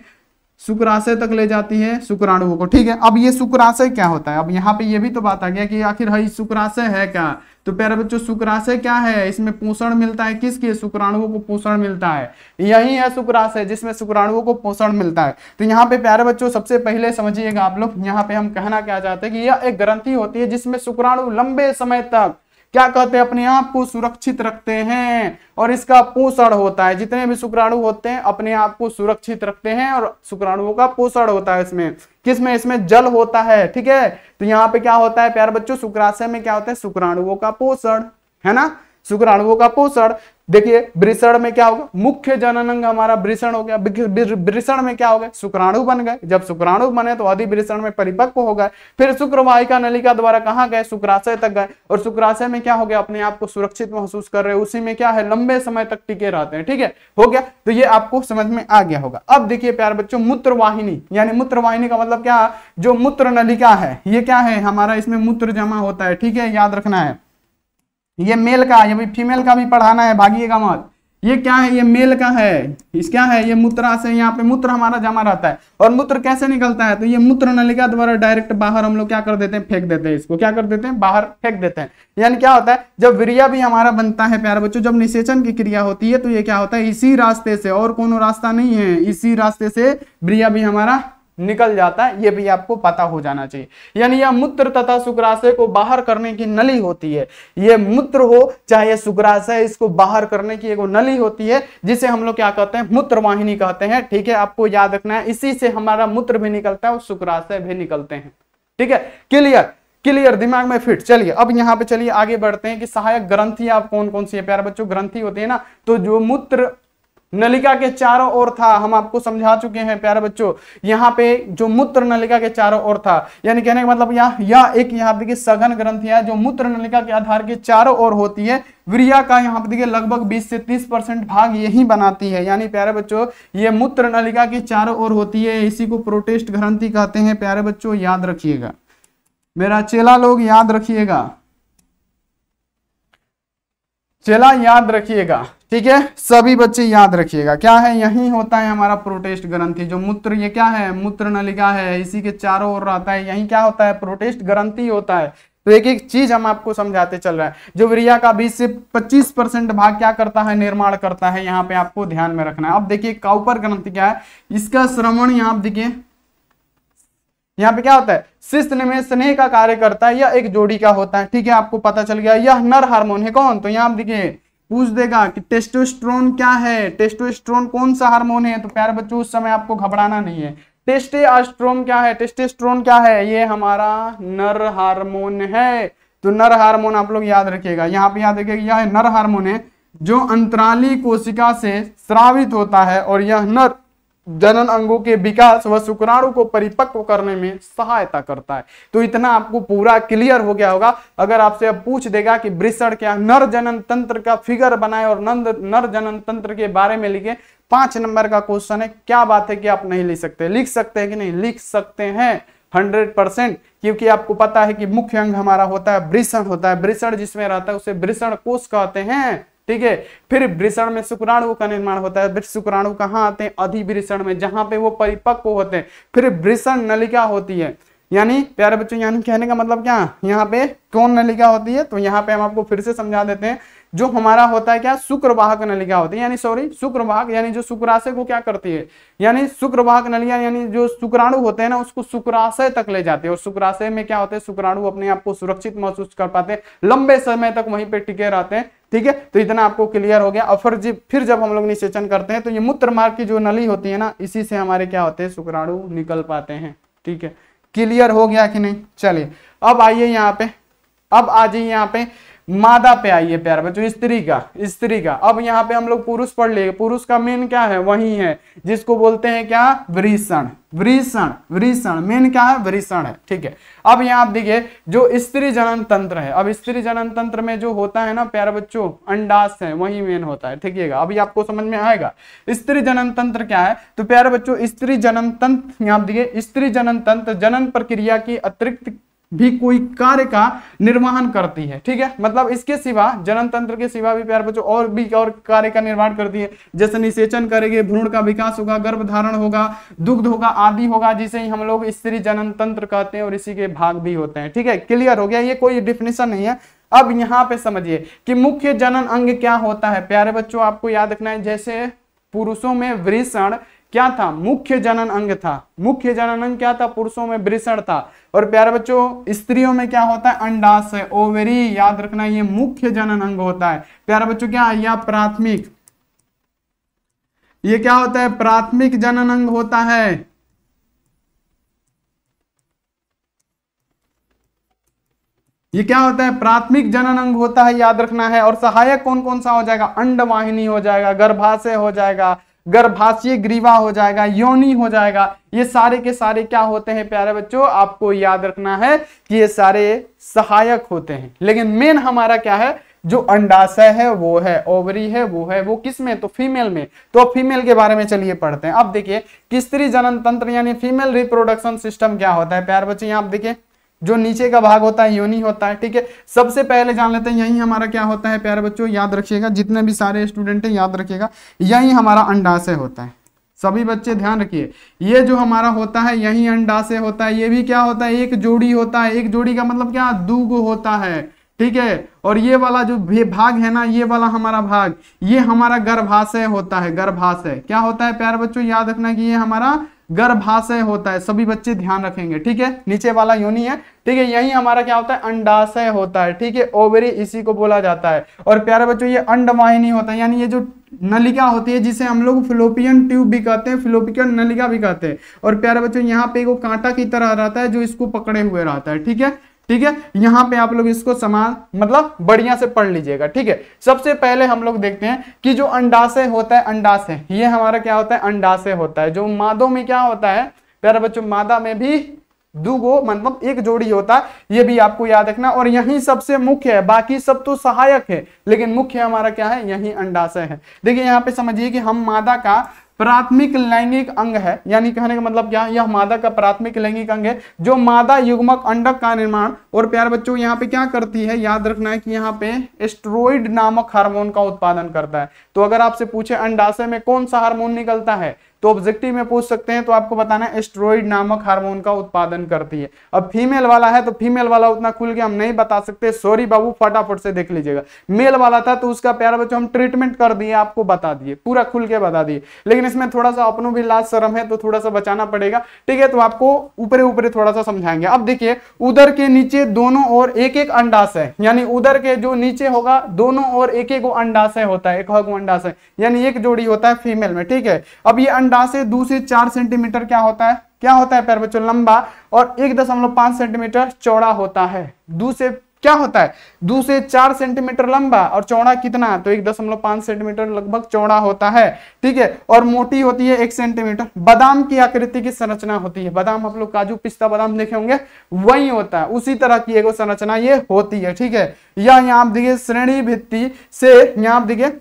शुक्राशय तक ले जाती है शुक्राणुओं को। ठीक है, अब ये शुक्राशय क्या होता है, अब यहाँ पे ये भी तो बात आ गया कि आखिर है शुक्राशय है क्या। तो प्यारे बच्चों शुक्राशय क्या है, इसमें पोषण मिलता है किसके, शुक्राणुओं को पोषण मिलता है। यही है शुक्राशय जिसमें शुक्राणुओं को पोषण मिलता है। तो यहाँ पे प्यारे बच्चों सबसे पहले समझिएगा आप लोग, यहाँ पे हम कहना क्या चाहते हैं कि यह एक ग्रंथि होती है जिसमें शुक्राणु लंबे समय तक क्या कहते हैं, अपने आप को सुरक्षित रखते हैं और इसका पोषण होता है। जितने भी शुक्राणु होते हैं अपने आप को सुरक्षित रखते हैं और शुक्राणुओं का पोषण होता है। इसमें किसमें, इसमें जल होता है। ठीक है, तो यहाँ पे क्या होता है प्यारे बच्चों, शुक्राशय में क्या होता है, शुक्राणुओं का पोषण, है ना, शुक्राणुओं का पोषण। देखिए वृषण में क्या होगा, मुख्य जनन अंग हमारा वृषण हो गया, वृषण में क्या हो गया, शुक्राणु बन गए। जब शुक्राणु बने तो अधिवृषण में परिपक्व हो गए, फिर शुक्रवाहिका नलिका द्वारा कहाँ गए, शुक्राशय तक गए, और शुक्राशय में क्या हो गया, अपने आप को सुरक्षित महसूस कर रहे हैं, उसी में क्या है, लंबे समय तक टिके रहते हैं। ठीक है, हो गया, तो ये आपको समझ में आ गया होगा। अब देखिए प्यारे बच्चों, मूत्रवाहिनी, यानी मूत्रवाहिनी का मतलब क्या, जो मूत्र नलिका है ये क्या है हमारा, इसमें मूत्र जमा होता है। ठीक है, याद रखना है, ये मेल का, ये भी फीमेल का भी पढ़ाना है, भागिएगा मत। ये क्या है, ये मेल का है, इस क्या है, ये मूत्राशय, यहाँ पे मूत्र हमारा जमा रहता है। और मूत्र कैसे निकलता है, तो ये मूत्र नलिका द्वारा डायरेक्ट बाहर हम लोग क्या कर देते हैं, फेंक देते हैं, इसको क्या कर देते हैं, बाहर फेंक देते हैं। यानी क्या होता है, जब वीर्य भी हमारा बनता है प्यारे बच्चों, जब निषेचन की क्रिया होती है तो ये क्या होता है, इसी रास्ते से, और कोनो रास्ता नहीं है, इसी रास्ते से वीर्य भी हमारा निकल जाता है। ये भी आपको पता हो जाना चाहिए। यानी यह मूत्र तथा शुक्राशय को बाहर करने की नली होती है। ये मूत्र हो चाहे शुक्राशय, इसको बाहर करने की एक नली होती है जिसे हम लोग क्या कहते हैं, मूत्रवाहिनी कहते हैं। ठीक है, आपको याद रखना है, इसी से हमारा मूत्र भी निकलता है और शुक्राशय भी निकलते हैं। ठीक है, क्लियर क्लियर, दिमाग में फिट। चलिए अब यहाँ पे चलिए आगे बढ़ते हैं कि सहायक ग्रंथि आप कौन कौन सी है प्यारे बच्चों, ग्रंथि होती है ना, तो जो मूत्र नलिका के चारों ओर था, हम आपको समझा चुके हैं प्यारे बच्चों, यहाँ पे जो मूत्र नलिका के चारों ओर था, यानी कहने का मतलब यह एक यहाँ पे देखिए सघन ग्रंथि है जो मूत्र नलिका के आधार के चारों ओर होती है। वीर्य का यहाँ पे देखिए लगभग 20 से 30% भाग यही बनाती है। यानी प्यारे बच्चों ये मूत्र नलिका के चारों ओर होती है, इसी को प्रोटेस्ट ग्रंथि कहते हैं। प्यारे बच्चों याद रखिएगा, मेरा चेला लोग याद रखिएगा, चला याद रखिएगा। ठीक है, सभी बच्चे याद रखिएगा, क्या है, यही होता है हमारा प्रोटेस्ट ग्रंथि। जो मूत्र, ये क्या है, मूत्र नलिका है, इसी के चारों ओर रहता है, यही क्या होता है, प्रोटेस्ट ग्रंथि होता है। तो एक एक चीज हम आपको समझाते चल रहे हैं। जो वीर्य का 20 से 25% भाग क्या करता है, निर्माण करता है, यहाँ पे आपको ध्यान में रखना है। अब देखिए काउपर ग्रंथि क्या है, इसका श्रवण यहाँ देखिए, यहाँ पे क्या होता है, शिश्न में स्नेह का कार्य करता है, यह एक जोड़ी का होता है। ठीक है, आपको पता चल गया, यह नर हार्मोन है। कौन, तो यहाँ देखिए पूछ देगा कि टेस्टोस्टेरोन क्या है, टेस्टोस्टेरोन कौन सा हार्मोन है, तो प्यारे बच्चों उस समय आपको घबराना नहीं है। टेस्टोस्टेरोन क्या है, टेस्टोस्टेरोन क्या है, ये हमारा नर हार्मोन है। तो नर हार्मोन आप लोग याद रखिएगा, यहाँ पे याद रखिएगा, यह नर हार्मोन है जो अंतराली कोशिका से स्रावित होता है और यह नर जनन अंगों के विकास व शुक्राणु को परिपक्व करने में सहायता करता है। तो इतना आपको पूरा क्लियर हो गया होगा। अगर आपसे अब पूछ देगा कि वृषण क्या, नर जनन तंत्र का फिगर बनाए और नर जनन तंत्र के बारे में लिखे, 5 नंबर का क्वेश्चन है, क्या बात है कि आप नहीं लिख सकते, लिख सकते हैं कि नहीं, लिख सकते हैं 100%, क्योंकि आपको पता है कि मुख्य अंग हमारा होता है वृषण होता है, वृषण जिसमें रहता है उसे वृषण कोश कहते हैं। ठीक है, फिर वृषण में शुक्राणु का निर्माण होता है, शुक्राणु कहाँ आते हैं, अधिवृषण में, जहां पे वो परिपक्व होते हैं। फिर वृषण नलिका होती है, यानी प्यारे बच्चों यानी कहने का मतलब क्या, यहाँ पे कौन नलिका होती है, तो यहाँ पे हम आपको फिर से समझा देते हैं। जो हमारा होता है क्या, शुक्रवाहक नलिका होती है, यानी सॉरी शुक्रवाहक, यानी जो शुक्राशय को क्या करती है, यानी शुक्रवाहक नलिका, यानी जो शुक्राणु होते हैं ना उसको शुक्राशय तक ले जाते हैं। और शुक्राशय में क्या होते हैं, शुक्राणु अपने आप को सुरक्षित महसूस कर पाते हैं, लंबे समय तक वहीं पे टिके रहते हैं। ठीक है, तो इतना आपको क्लियर हो गया। और फिर जब हम लोग निषेचन करते हैं तो ये मूत्र मार्ग की जो नली होती है ना, इसी से हमारे क्या होते हैं, शुक्राणु निकल पाते हैं। ठीक है, क्लियर हो गया कि नहीं। चलिए अब आइए यहाँ पे, अब आ जाइए यहाँ पे मादा पे आइए प्यारे बच्चों, स्त्री का। अब यहाँ पे हम लोग पुरुष पढ़ लेंगे। पुरुष का मेन क्या है, वही है जिसको बोलते हैं क्या, वृषण। मेन क्या है, वृषण है, ठीक है। अब यहाँ आप देखिए जो स्त्री जनन तंत्र है, अब स्त्री जनन तंत्र में जो होता है ना प्यारे बच्चों, अंडाशय वही मेन होता है, ठीक है। अभी आपको समझ में आएगा स्त्री जनन तंत्र क्या है। तो प्यारे बच्चों स्त्री जनन तंत्र, यहाँ देखिए स्त्री जनन तंत्र जनन प्रक्रिया की अतिरिक्त भी कोई कार्य का निर्वहन करती है, ठीक है। मतलब इसके सिवा, जनन तंत्र के सिवा भी प्यारे बच्चों और भी और कार्य का निर्वहन करती है, जैसे निषेचन करेंगे, भ्रूण का विकास होगा, गर्भधारण होगा, दुग्ध होगा आदि होगा, जिसे ही हम लोग स्त्री जनन तंत्र कहते हैं और इसी के भाग भी होते हैं, ठीक है। क्लियर हो गया, ये कोई डिफिनेशन नहीं है। अब यहाँ पे समझिए कि मुख्य जनन अंग क्या होता है प्यारे बच्चों, आपको याद रखना है। जैसे पुरुषों में वृषण क्या था, मुख्य जनन अंग था। मुख्य जनन अंग क्या था, पुरुषों में वृषण था। और प्यारे बच्चों स्त्रियों में क्या होता है, अंडाशय, ओवरी। याद रखना ये मुख्य जनन अंग होता है प्यारे बच्चों। क्या है, या प्राथमिक, ये क्या होता है, प्राथमिक जनन अंग होता है। ये क्या होता है, प्राथमिक जनन अंग होता है, याद रखना है। और सहायक कौन कौन सा हो जाएगा, अंडवाहिनी हो जाएगा, गर्भाशय हो जाएगा, गर्भाशय ग्रीवा हो जाएगा, योनि हो जाएगा। ये सारे के सारे क्या होते हैं प्यारे बच्चों, आपको याद रखना है कि ये सारे सहायक होते हैं। लेकिन मेन हमारा क्या है, जो अंडाशय है वो है, ओवरी है वो है, वो किस में, तो फीमेल में। तो फीमेल के बारे में चलिए पढ़ते हैं। अब देखिए कि स्त्री जनन तंत्र यानी फीमेल रिप्रोडक्शन सिस्टम क्या होता है प्यारे बच्चे। यहाँ आप देखिए जो नीचे का भाग होता है योनि होता है, ठीक है। सबसे पहले जान लेते हैं यही हमारा क्या होता है प्यारे बच्चों, याद रखिएगा, जितने भी सारे स्टूडेंट हैं याद रखिएगा, यही हमारा अंडाशय होता है। सभी बच्चे ध्यान रखिए, ये जो हमारा होता है यही अंडाशय होता है। ये भी क्या होता है, एक जोड़ी होता है। एक जोड़ी का मतलब क्या, दूगो होता है, ठीक है। और ये वाला जो भाग है ना, ये वाला हमारा भाग, ये हमारा गर्भाशय होता है। गर्भाशय क्या होता है प्यारे बच्चों, याद रखना कि ये हमारा गर्भाशय होता है। सभी बच्चे ध्यान रखेंगे, ठीक है। नीचे वाला योनि है, ठीक है। यही हमारा क्या होता है, अंडाशय होता है, ठीक है। ओवरी इसी को बोला जाता है। और प्यारे बच्चों ये अंडवाहिनी होता है, यानी ये जो नलिका होती है जिसे हम लोग फिलोपियन ट्यूब भी कहते हैं, फिलोपियन नलिका भी कहते हैं। और प्यारे बच्चों यहाँ पे एक कांटा की तरह रहता है जो इसको पकड़े हुए रहता है, ठीक है। ठीक है, यहाँ पे आप लोग इसको समान मतलब बढ़िया से पढ़ लीजिएगा, ठीक है। सबसे पहले हम लोग देखते हैं कि जो अंडाशय होता है, अंडाशय ये हमारा क्या होता है, अंडाशय होता है। जो मादों में क्या होता है प्यारे बच्चों, मादा में भी दूगो मतलब एक जोड़ी होता है, ये भी आपको याद रखना। और यही सबसे मुख्य है, बाकी सब तो सहायक है, लेकिन मुख्य हमारा क्या है, यही अंडाशय है। देखिए यहाँ पे समझिए कि हम मादा का प्राथमिक लैंगिक अंग है, यानी कहने का मतलब क्या, यह मादा का प्राथमिक लैंगिक अंग है जो मादा युग्मक अंडक का निर्माण और प्यारे बच्चों यहाँ पे क्या करती है, याद रखना है कि यहाँ पे एस्ट्रोइड नामक हार्मोन का उत्पादन करता है। तो अगर आपसे पूछे अंडाशय में कौन सा हार्मोन निकलता है तो ऑब्जेक्टिव में पूछ सकते हैं, तो आपको बताना है एस्ट्रोइड नामक हार्मोन का उत्पादन करती है। अब फीमेल वाला है तो फीमेल वाला उतना खुल के हम नहीं बता सकते, सॉरी बाबू, फटाफट से देख लीजिएगा। मेल वाला था तो उसका प्यारा बच्चों हम ट्रीटमेंट कर दिए, आपको बता दिए, पूरा खुल के बता दिए। लेकिन इसमें थोड़ा सा अपनों भी लाज शर्म है तो थोड़ा सा बचाना पड़ेगा, ठीक है। तो आपको ऊपरे ऊपरे थोड़ा सा समझाएंगे। अब देखिए उदर के नीचे दोनों ओर एक एक अंडाशय, यानी उदर के जो नीचे होगा दोनों ओर एक एक अंडाशय होता है, एक अंडाशय यानी एक जोड़ी होता है फीमेल में, ठीक है। अब ये अंडाशय 2 से 4 सेंटीमीटर क्या होता है प्यारे बच्चों, लंबा और 1.5 सेंटीमीटर चौड़ा होता है। 2 से क्या होता है, 2 से 4 सेंटीमीटर लंबा और चौड़ा कितना, तो 1.5 सेंटीमीटर लगभग चौड़ा होता है, ठीक है। और मोटी होती है 1 सेंटीमीटर। बादाम की आकृति की संरचना होती है, बादाम आप लोग काजू पिस्ता बादाम देखे होंगे, वही होता है, उसी तरह की एक संरचना ये होती है, ठीक है। या यहाँ आप देखिए श्रेणी भित्ति से यहाँ आप देखिए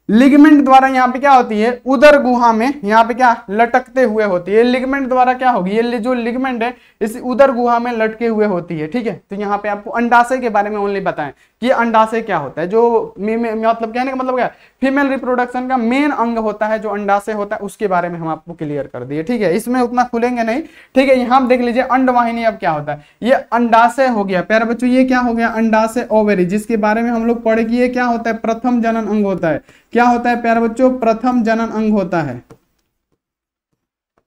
लिगमेंट द्वारा यहाँ पे क्या होती है, उदर गुहा में यहाँ पे क्या लटकते हुए होती है। लिगमेंट द्वारा क्या होगी, ये जो लिगमेंट है इस उदर गुहा में लटके हुए होती है, ठीक है। तो यहाँ पे आपको अंडाशय के बारे में ओनली बताएं कि अंडाशय क्या होता है। जो मतलब कहने का मतलब क्या, फीमेल रिप्रोडक्शन का मेन अंग होता है जो अंडाशय होता है, उसके बारे में हम आपको क्लियर कर दिए, ठीक है। इसमें उतना खुलेंगे नहीं, ठीक है। यहाँ देख लीजिए अंडवाहिनी अब क्या होता है, ये अंडाशय हो गया प्यारे बच्चों, ये क्या हो गया अंडाशय ओवरी, जिसके बारे में हम लोग पढ़े कि ये क्या होता है, प्रथम जनन अंग होता है। क्या होता है प्यारे बच्चों, प्रथम जनन अंग होता है।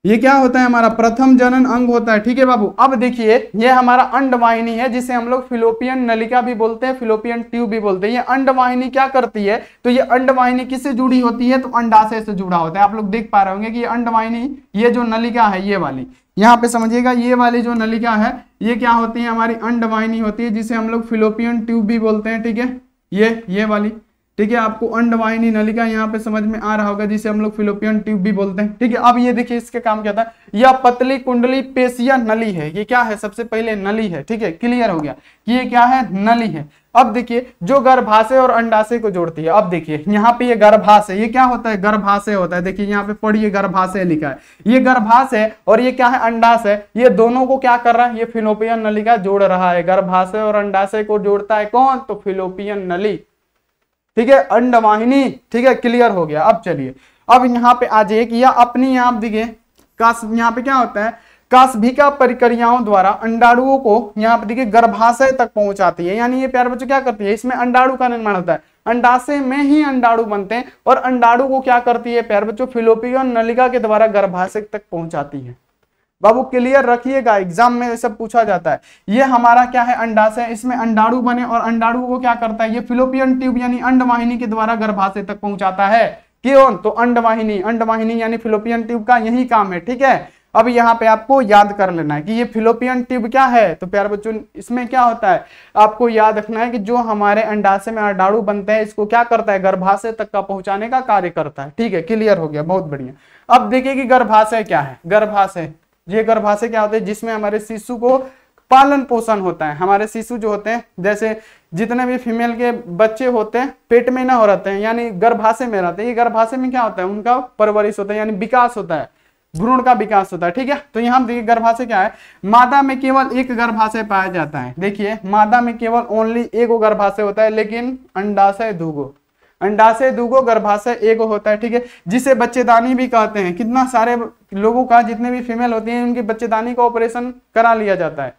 ये क्या होता है हमारा प्रथम जनन अंग होता है। ठीक है बाबू, अब देखिए ये हमारा अंडवाहिनी है जिसे हम लोग फिलोपियन नलिका भी बोलते हैं, फिलोपियन ट्यूब भी बोलते हैं। ये अंडवाहिनी क्या करती है, तो ये अंडवाहिनी किससे जुड़ी होती है, तो अंडाशय से जुड़ा होता है। आप लोग देख पा रहे होंगे कि ये अंडवाहिनी, ये जो नलिका है ये वाली, यहाँ पे समझिएगा ये वाली जो नलिका है ये क्या होती है, हमारी अंडवाहिनी होती है जिसे हम लोग फिलोपियन ट्यूब भी बोलते हैं। ठीक है, ये वाली, ठीक है, आपको अंडवाहिनी नलिका यहाँ पे समझ में आ रहा होगा जिसे हम लोग फिलोपियन ट्यूब भी बोलते हैं। ठीक है, अब ये देखिए इसके काम क्या था, यह पतली कुंडली पेशिया नली है। ये क्या है, सबसे पहले नली है। ठीक है, क्लियर हो गया कि ये क्या है, नली है। अब देखिए जो गर्भाशय और अंडाशय को जोड़ती है, अब देखिए यहाँ पे ये गर्भाशय, ये क्या होता है, गर्भाशय होता है। देखिए यहाँ पे पढ़िए गर्भाशय लिखा है, ये गर्भाशय और ये क्या है, अंडाशय, ये दोनों को क्या कर रहा है, ये फिलोपियन नलिका जोड़ रहा है। गर्भाशय और अंडाशय को जोड़ता है कौन, तो फिलोपियन नली। ठीक है, अंडवाहिनी। ठीक है, क्लियर हो गया। अब चलिए अब यहाँ पे आ जाइए कि यह अपनी, यहाँ देखिए यहाँ पे क्या होता है, कास्भिका प्रक्रियाओं द्वारा अंडाणुओं को यहाँ पे देखिए गर्भाशय तक पहुंचाती है। यानी ये प्यारे बच्चों क्या करती है, इसमें अंडाणु का निर्माण होता है, अंडाशय में ही अंडाणु बनते हैं और अंडाणु को क्या करती है प्यारे बच्चों, फिलोपियन नलिका के द्वारा गर्भाशय तक पहुंचाती है। बाबू क्लियर रखिएगा, एग्जाम में सब पूछा जाता है। ये हमारा क्या है, अंडाशय, इसमें अंडाणु बने और अंडाणु को क्या करता है, ये फिलोपियन ट्यूब यानी अंडवाहिनी के द्वारा गर्भाशय तक पहुंचाता है। क्यों, तो अंडवाहिनी यानी फिलोपियन ट्यूब का यही काम है। ठीक है, अब यहाँ पे आपको याद कर लेना है कि ये फिलोपियन ट्यूब क्या है, तो प्यारे बच्चों इसमें क्या होता है, आपको याद रखना है कि जो हमारे अंडाशय में अंडाणु बनते हैं इसको क्या करता है, गर्भाशय तक का पहुंचाने का कार्य करता है। ठीक है, क्लियर हो गया, बहुत बढ़िया। अब देखिए कि गर्भाशय क्या है, गर्भाशय, ये गर्भाशय क्या होता है, जिसमें हमारे शिशु को पालन पोषण होता है। हमारे शिशु जो होते हैं, जैसे जितने भी फीमेल के बच्चे होते हैं पेट में ना हो रहते हैं, यानी गर्भाशय में रहते हैं। ये गर्भाशय में क्या होता है, उनका परवरिश होता है, यानी विकास होता है, भ्रूण का विकास होता है। ठीक है, तो यहाँ देखिए गर्भाशय क्या है, मादा में केवल एक गर्भाशय पाया जाता है। देखिए मादा में केवल ओनली एक गर्भाशय होता है, लेकिन अंडाशय दूगो, अंडाशय दूगो गर्भाशय एक होता है। ठीक है, जिसे बच्चेदानी भी कहते हैं। कितना सारे लोगों का, जितने भी फीमेल होती हैं उनकी बच्चेदानी का ऑपरेशन करा लिया जाता है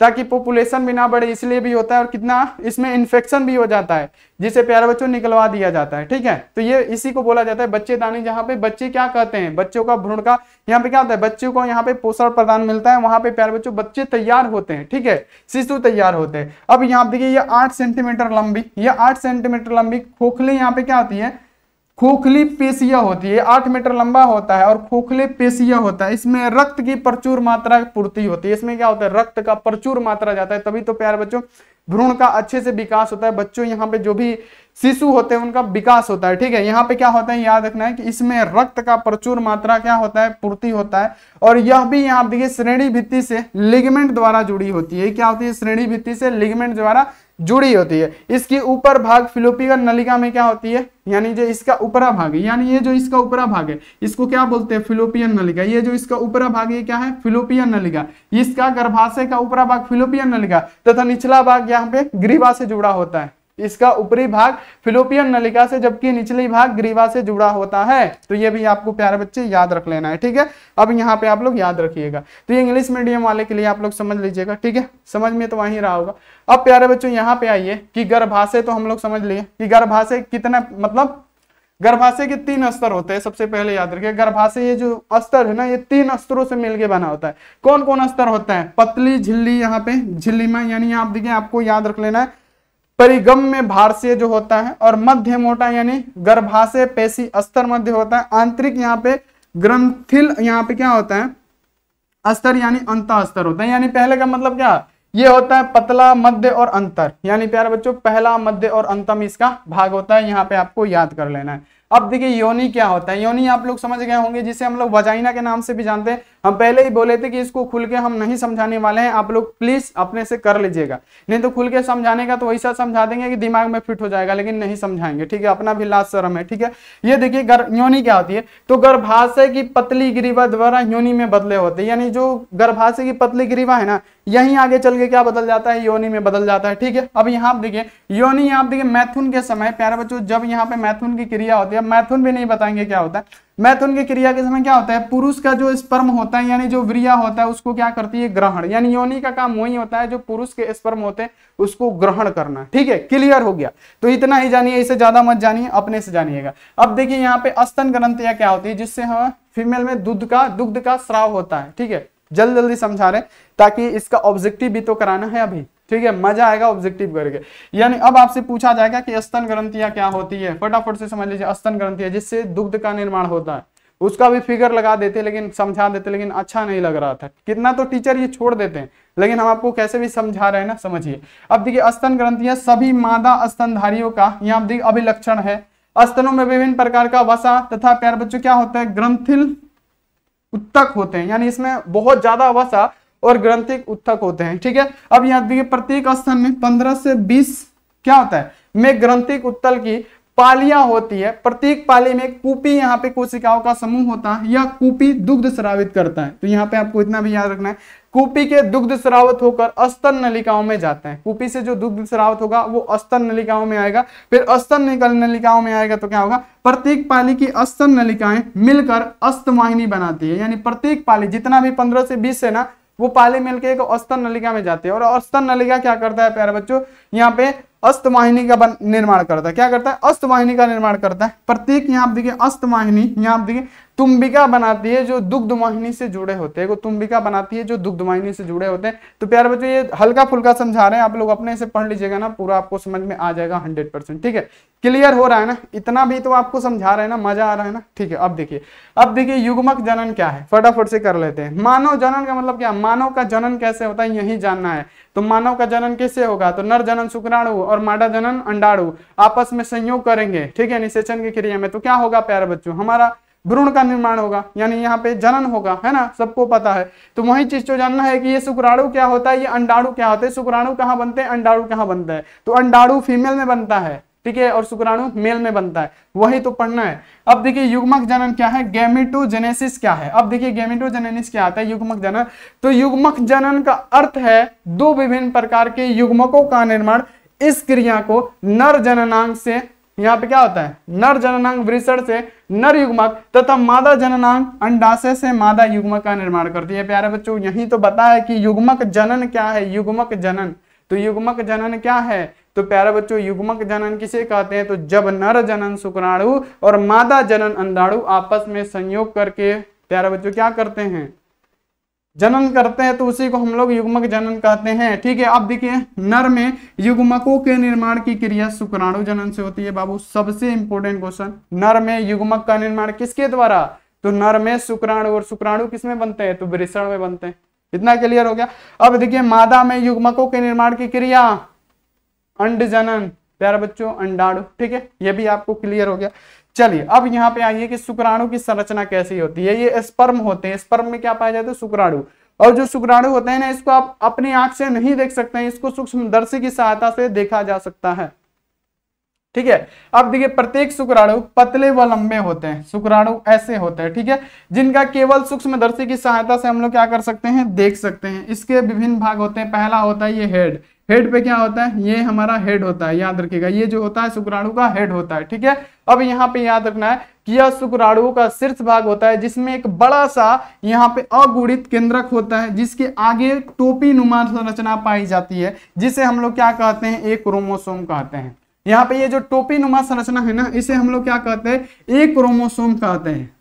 ताकि पॉपुलेशन भी ना बढ़े, इसलिए भी होता है। और कितना इसमें इन्फेक्शन भी हो जाता है जिसे प्यारे बच्चों निकलवा दिया जाता है। ठीक है, तो ये इसी को बोला जाता है बच्चेदानी, जहाँ पे बच्चे क्या कहते हैं, बच्चों का भ्रूण का, यहाँ पे क्या होता है, बच्चों को यहाँ पे पोषण प्रदान मिलता है, वहां पे प्यारे बच्चों बच्चे तैयार होते हैं। ठीक है, शिशु तैयार होते हैं। अब यहाँ देखिए ये 8 सेंटीमीटर लंबी, ये 8 सेंटीमीटर लंबी खोखली यहाँ पे क्या होती है, खोखली पेशिया होती है। 8 मीटर लंबा होता है और खोखले पेशिया होता है। इसमें रक्त की प्रचुर मात्रा पूर्ति होती है। इसमें क्या होता है, रक्त का प्रचुर मात्रा जाता है, तभी तो प्यारे बच्चों भ्रूण का अच्छे से विकास होता है। बच्चों यहाँ पे जो भी शिशु होते हैं उनका विकास होता है। ठीक है, यहाँ पे क्या होता है, याद रखना है कि इसमें रक्त का प्रचुर मात्रा क्या होता है, पूर्ति होता है। और यह भी यहाँ देखिए श्रेणी भित्ति से लिगामेंट द्वारा जुड़ी होती है। क्या होती है, श्रेणी भित्ति से लिगामेंट द्वारा जुड़ी होती है। इसकी ऊपर भाग फिलोपियन नलिका में क्या होती है, यानी जो इसका ऊपरा भाग है, यानी ये जो इसका ऊपरा भाग है इसको क्या बोलते हैं, फिलोपियन नलिका। ये जो इसका ऊपरा भाग है क्या है, फिलोपियन नलिका। इसका गर्भाशय का ऊपरा भाग फिलोपियन नलिका तथा निचला भाग यहाँ पे ग्रीवा से जुड़ा होता है। इसका ऊपरी भाग फिलोपियन नलिका से, जबकि निचली भाग ग्रीवा से जुड़ा होता है। तो ये भी आपको प्यारे बच्चे याद रख लेना है। ठीक है, अब यहाँ पे आप लोग याद रखिएगा। तो ये इंग्लिश मीडियम वाले के लिए आप लोग समझ लीजिएगा। ठीक है, समझ में तो वहीं रहा होगा। अब प्यारे बच्चों यहाँ पे आइए कि गर्भाशय तो हम लोग समझ लिए कि गर्भाशय कितना, मतलब गर्भाशय के 3 स्तर होते हैं। सबसे पहले याद रखिए गर्भाशय ये जो स्तर है ना, ये 3 स्तरों से मिलकर बना होता है। कौन कौन स्तर होता है, पतली झिल्ली, यहाँ पे झिल्ली में, यानी आप देखिए आपको याद रख लेना है परिगम्य भारसीय जो होता है, और मध्य मोटा यानी गर्भाशय पेशी स्तर मध्य होता है। आंतरिक यहाँ पे ग्रंथिल, यहाँ पे क्या होता है स्तर यानी अंत स्तर होता है। यानी पहले का मतलब क्या, ये होता है पतला, मध्य और अंतर। यानी प्यारे बच्चों पहला, मध्य और अंतम इसका भाग होता है। यहाँ पे आपको याद कर लेना है। अब देखिए योनि क्या होता है, योनि आप लोग समझ गए होंगे, जिसे हम लोग वजाइना के नाम से भी जानते हैं। हम पहले ही बोले थे कि इसको खुल के हम नहीं समझाने वाले हैं, आप लोग प्लीज अपने से कर लीजिएगा, नहीं तो खुल के समझाने का तो वैसा समझा देंगे कि दिमाग में फिट हो जाएगा, लेकिन नहीं समझाएंगे। ठीक है, अपना भी लाज शर्म है। ठीक है, ये देखिए योनि क्या होती है, तो गर्भाशय की पतली ग्रीवा द्वारा योनि में बदले होते हैं। यानी जो गर्भाशय की पतली ग्रीवा है ना, यहीं आगे चल के क्या बदल जाता है, योनि में बदल जाता है। ठीक है, अब यहाँ आप देखिए योनि, आप देखिए मैथुन के समय प्यारे बच्चों जब यहाँ पे मैथुन की क्रिया होती है, मैथुन भी नहीं बताएंगे क्या होता है, मैथुन की क्रिया के समय क्या होता है, पुरुष का जो स्पर्म होता है यानी जो वीर्य होता है उसको क्या करती है, ग्रहण, यानी योनि का काम वही होता है जो पुरुष के स्पर्म होते हैं उसको ग्रहण करना। ठीक है, क्लियर हो गया। तो इतना ही जानिए, इससे ज्यादा मत जानिए, अपने से जानिएगा। अब देखिए यहाँ पे स्तन ग्रंथियां क्या होती है, जिससे हम फीमेल में दुग्ध का स्राव होता है। ठीक है, जल्दी जल्दी समझा रहे ताकि इसका ऑब्जेक्टिव भी तो कराना है अभी। ठीक है, मजा आएगा ऑब्जेक्टिव करके। यानी अब आपसे पूछा जाएगा कि स्तन ग्रंथियां क्या होती है, फटाफट से समझ लीजिए। स्तन ग्रंथियां जिससे दुग्ध का निर्माण होता है, उसका भी फिगर लगा देते लेकिन समझा देते, लेकिन अच्छा नहीं लग रहा था। कितना तो टीचर ये छोड़ देते हैं, लेकिन हम आपको कैसे भी समझा रहे हैं ना, समझिए। अब देखिए स्तन ग्रंथियां सभी मादा स्तनधारियों का यहाँ देखिए अभिलक्षण है। स्तनों में विभिन्न प्रकार का वसा तथा प्यारे बच्चों क्या होता है, ग्रंथिल उत्तक होते हैं, यानी इसमें बहुत ज्यादा वसा और ग्रंथिक उत्तक होते हैं। ठीक है, अब यहाँ देखिए प्रत्येक स्तन में 15 से 20 क्या होता है में ग्रंथिक उत्तल की पालियां होती है। प्रत्येक पाली में कूपी यहाँ पे कोशिकाओं का समूह होता है। यह कूपी दुग्ध स्रावित करता है। तो यहाँ पे आपको इतना भी याद रखना है, कूपी के दुग्ध स्रावित होकर स्तन नलिकाओं में जाते हैं। कूपी से जो दुग्ध स्रावित होगा वो स्तन नलिकाओं में आएगा, फिर स्तन नलिकाओं में आएगा तो क्या होगा, प्रत्येक पाली की स्तन नलिकाएं मिलकर अस्तवाहिनी बनाती है। यानी प्रत्येक पाली जितना भी 15 से 20 है ना, वो पाली मिलकर एक स्तन नलिका में जाते हैं। और स्तन नलिका क्या करता है प्यारे बच्चों, यहाँ पे अस्तवाहिनी का निर्माण करता है। क्या करता है, अस्तवाहिनी का निर्माण करता है। प्रत्येक यहाँ देखिए अस्तवाहिनी, यहाँ देखिए तुम्बिका बनाती है जो दुग्ध वाहिनी से जुड़े होते हैं। वो तुम्बिका बनाती है जो दुग्ध वाहिनी से जुड़े होते हैं। तो प्यारे बच्चों ये हल्का फुल्का समझा रहे हैं, आप लोग अपने से पढ़ लीजिएगा ना, पूरा आपको समझ में आ जाएगा 100%। ठीक है, क्लियर हो रहा है ना, इतना भी तो आपको समझा रहे हैं ना, मजा आ रहा है ना। ठीक है, अब देखिए युग्मक जनन क्या है, फटाफट से कर लेते हैं। मानव जनन का मतलब क्या, मानव का जनन कैसे होता है यही जानना है। तो मानव का जनन कैसे होगा, तो नर जनन शुक्राणु और मादा जनन अंडाणु आपस में संयोग करेंगे। ठीक है, निषेचन की क्रिया में तो क्या होगा प्यारे बच्चों, हमारा भ्रूण का निर्माण होगा, यानी यहाँ पे जनन होगा, है ना, सबको पता है। तो वही चीज तो जानना है कि ये शुक्राणु क्या होता है, ये अंडाणु क्या होते हैं। शुक्राणु कहाँ बनते हैं, अंडाणु कहाँ बनता है, तो अंडाणु फीमेल में बनता है। ठीक है, और शुक्राणु मेल में बनता है, वही तो पढ़ना है। अब देखिए युग्मक जनन क्या है, गैमेटोजेनेसिस क्या है। अब देखिए गैमेटोजेनेसिस क्या आता है, युग्मक जनन। तो युग्मक जनन का अर्थ है दो विभिन्न प्रकार के युग्मकों का निर्माण। इस क्रिया को नर जननांग से, यहाँ पे क्या होता है, नर जननांग वृषण से नर युग्मक तथा मादा जननांग अंडाशय से मादा युग्मक का निर्माण करती है। प्यारे बच्चों यही तो बता है कि युग्मक जनन क्या है, युग्मक जनन। तो युग्मक जनन क्या है, तो प्यारे बच्चों युग्मक जनन किसे कहते हैं, तो जब नर जनन शुक्राणु और मादा जनन अंडाणु आपस में संयोग करके प्यारे बच्चों क्या करते हैं, जनन करते हैं, तो उसी को हम लोग युग्मक जनन कहते हैं। ठीक है, अब देखिए नर में युग्मकों के निर्माण की क्रिया शुक्राणु जनन से होती है। बाबू सबसे इंपॉर्टेंट क्वेश्चन, नर में युग्मक का निर्माण किसके द्वारा, तो नर में शुक्राणु, और शुक्राणु किसमें बनते हैं, तो वृषण में बनते हैं। इतना क्लियर हो गया। अब देखिए मादा में युग्मकों के निर्माण की क्रिया अंड जनन, प्यारे बच्चों अंडाणु। ठीक है, ये भी आपको क्लियर हो गया। चलिए अब यहाँ पे आइए कि शुक्राणु की संरचना कैसी होती है। ये स्पर्म होते हैं, स्पर्म में क्या पाया जाता है, शुक्राणु। और जो शुक्राणु होते हैं ना, इसको आप अपनी आंख से नहीं देख सकते हैं, इसको सूक्ष्मदर्शी की सहायता से देखा जा सकता है। ठीक है, अब देखिए प्रत्येक शुक्राणु पतले व लंबे होते हैं। शुक्राणु ऐसे होते हैं, ठीक है, जिनका केवल सूक्ष्मदर्शी की सहायता से हम लोग क्या कर सकते हैं, देख सकते हैं। इसके विभिन्न भाग होते हैं। पहला होता है ये हेड। हेड पे क्या होता है, ये हमारा हेड होता है, याद रखिएगा, ये जो होता है शुक्राणु का हेड होता है। ठीक है, अब यहाँ पे याद रखना है कि यह शुक्राणु का शीर्ष भाग होता है, जिसमें एक बड़ा सा यहाँ पे अगुणित केंद्रक होता है, जिसके आगे टोपी नुमा संरचना पाई जाती है, जिसे हम लोग क्या कहते हैं, एक क्रोमोसोम कहते हैं। यहाँ पे ये जो टोपी नुमा संरचना है ना, इसे हम लोग क्या कहते हैं, एक क्रोमोसोम कहते हैं।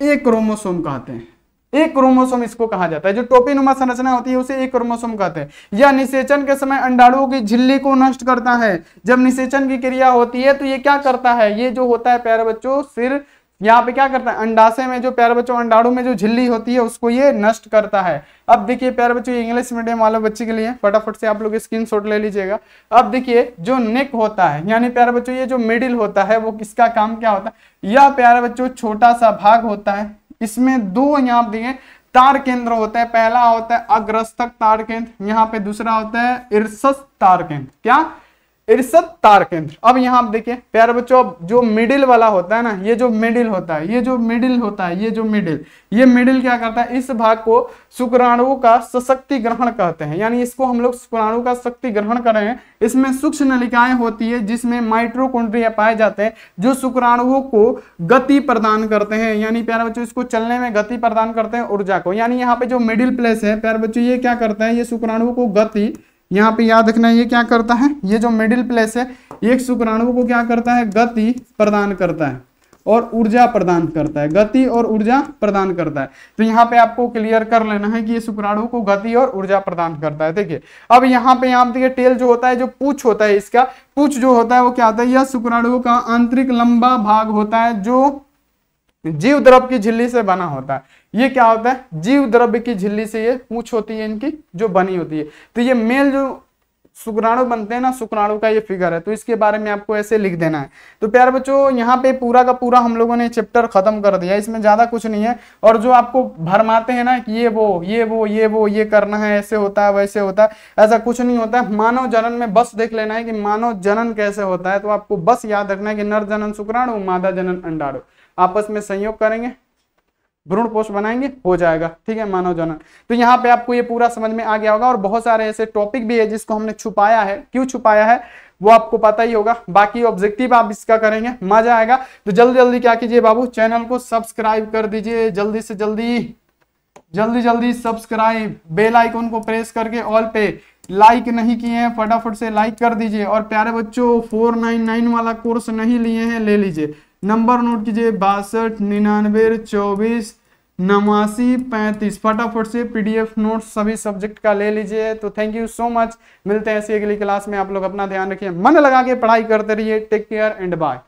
एक क्रोमोसोम कहते हैं, एक क्रोमोसोम इसको कहा जाता है। जो टोपी नुमा संरचना होती है उसे एक क्रोमोसोम कहते हैं। यह निषेचन के समय अंडाणुओं की झिल्ली को नष्ट करता है। जब निषेचन की क्रिया होती है तो ये क्या करता है, ये जो होता है प्यारे बच्चों, सिर यहाँ पे क्या करता है, अंडाशय में जो प्यारे बच्चों अंडाणु में जो झिल्ली होती है उसको ये नष्ट करता है। अब देखिए प्यारे बच्चों, इंग्लिश मीडियम वाले बच्चे के लिए फटाफट से आप लोग स्क्रीनशॉट ले लीजिएगा। अब देखिए जो नेक होता है, यानी प्यारे बच्चों ये जो मिडिल होता है, वो किसका काम क्या होता है, यह प्यारे बच्चों छोटा सा भाग होता है। इसमें दो यहाँ देखिए तार केंद्र होता है। पहला होता है अग्रस्थक तार केंद्र, यहाँ पे दूसरा होता है ईर्षस्थ तार केंद्र। क्या, इरसद तार केंद्र। अब यहाँ आप देखिए प्यारे बच्चों, जो मिडिल वाला होता है ना, ये जो मिडिल होता है, ये जो मिडिल होता है, ये मिडिल क्या करता है, इस भाग को शुक्राणु का सशक्ति ग्रहण कहते हैं। यानी इसको हम लोग शुक्राणु का शक्ति ग्रहण कर रहे हैं। इसमें सूक्ष्म नलिकाएं होती है जिसमें माइटोकॉन्ड्रिया पाए जाते हैं, जो शुक्राणुओं को गति प्रदान करते हैं। यानी प्यारे बच्चों, इसको चलने में गति प्रदान करते हैं, ऊर्जा को। यानी यहाँ पे जो मिडिल प्लेस है प्यारे बच्चों, ये क्या करता है, ये शुक्राणु को गति, यहाँ पे याद रखना है, ये क्या करता है, ये जो मिडिल प्लेस है एक शुक्राणु को क्या करता है, गति प्रदान करता है और ऊर्जा प्रदान करता है, गति और ऊर्जा प्रदान करता है। तो यहाँ पे आपको क्लियर कर लेना है कि ये शुक्राणु को गति और ऊर्जा प्रदान करता है। देखिए अब यहाँ पे आप देखिए टेल जो होता है, जो पूंछ होता है, इसका पूंछ जो होता है वो क्या होता है, यह शुक्राणु का आंतरिक लंबा भाग होता है जो जीव द्रव की झिल्ली से बना होता है। ये क्या होता है, जीव द्रव्य की झिल्ली से ये पूंछ होती है इनकी जो बनी होती है। तो ये मेल जो शुक्राणु बनते हैं ना, शुक्राणु का ये फिगर है, तो इसके बारे में आपको ऐसे लिख देना है। तो प्यारे बच्चों, यहाँ पे पूरा का पूरा हम लोगों ने चैप्टर खत्म कर दिया, इसमें ज्यादा कुछ नहीं है। और जो आपको भरमाते हैं ना कि ये करना है, ऐसे होता है वैसे होता है, ऐसा कुछ नहीं होता है। मानव जनन में बस देख लेना है कि मानव जनन कैसे होता है। तो आपको बस याद रखना है कि नर जनन शुक्राणु, मादा जनन अंडाणु, आपस में संयोग करेंगे, भ्रूण पोष बनाएंगे, हो जाएगा, ठीक है, मानव जनन। तो यहाँ पे आपको ये पूरा समझ में आ गया होगा। और बहुत सारे ऐसे टॉपिक भी है जिसको हमने छुपाया है, क्यों छुपाया है वो आपको पता ही होगा। बाकी ऑब्जेक्टिव आप इसका करेंगे, मजा आएगा। तो जल्दी जल्दी क्या कीजिए बाबू, चैनल को सब्सक्राइब कर दीजिए, जल्दी से जल्दी सब्सक्राइब, बेल आइकन को प्रेस करके ऑल पे, लाइक नहीं किए हैं फटाफट से लाइक कर दीजिए। और प्यारे बच्चों 499 वाला कोर्स नहीं लिए हैं, ले लीजिए। नंबर नोट कीजिए 62 99 24 89 35। फटाफट से पीडीएफ नोट्स सभी सब्जेक्ट का ले लीजिए। तो थैंक यू सो मच, मिलते हैं ऐसी अगली क्लास में। आप लोग अपना ध्यान रखिए, मन लगा के पढ़ाई करते रहिए। Take care and bye.